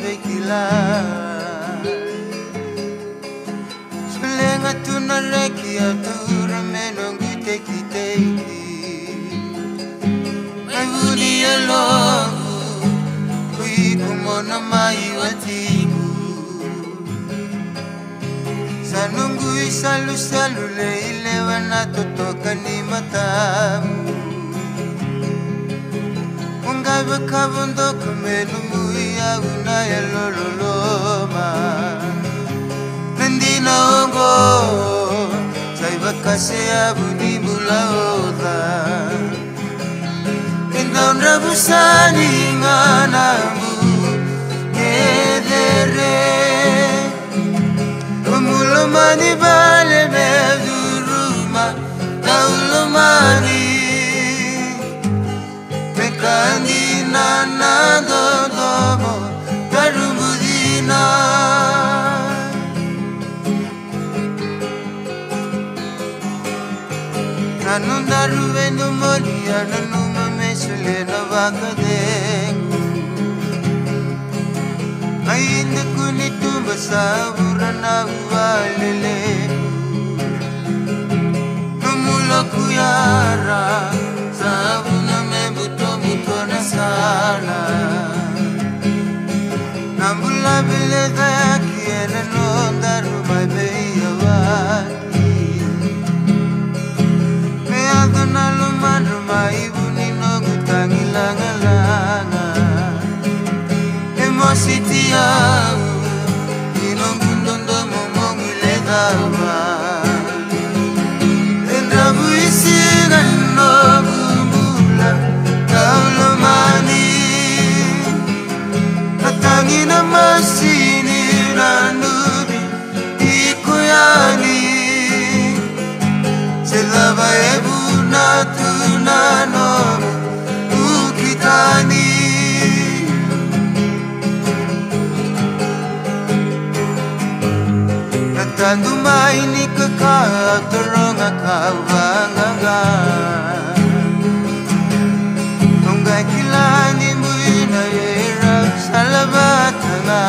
bekila Sulenga tunareki atura menongu teki Maivuni alongu Kuikumona mai watiku Sanungu isalu leile wanatotoka ni matamu Ungabe kabundoko menumu ya unaya lololoma Nandina ongo Saiba kase abuni mula oda Indaunra busani nganamu Ngedere Umulomani bale meduruma Naulomani Mekandina nadodomo Darumudina Nanundaru venumoliya Nanuma mesule navakadengu Ainda kunitumba sabura na uvalele Numula kuyara Sabuna mebuto na sala Nambula bile dayaki ene nondaru mai beya waki Meadona lumanu mai buni nogu tangi langa Emositi au Inongu ndondo momongu ledawa Endrabu isi ganogu mula Kaulomani Atangina masini ranubi Ikuyani Selava ebuna tunanomu Ukitani Natandumai ni kakao Toronga kawanganga Tungai kilani muina yera Salabatanga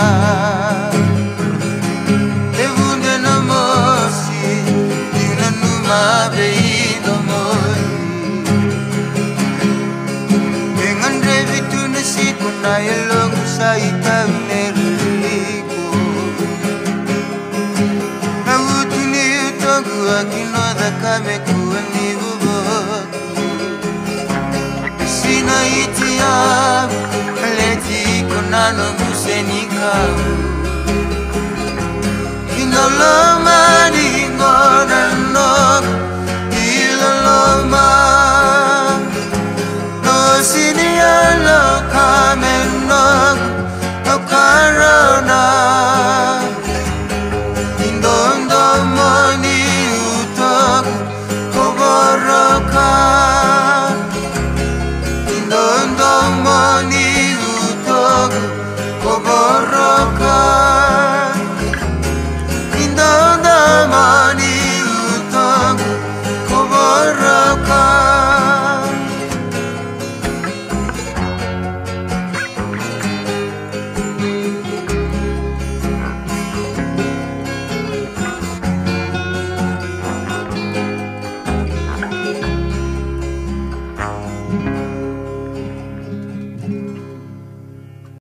Evunde na mosi Nina numa beino moi Dengan revi tunasiku na yelongu sa itauneriku Akinoda kame kuweni buboku Sina iti abu Kaleti konano museni kau Kinoloma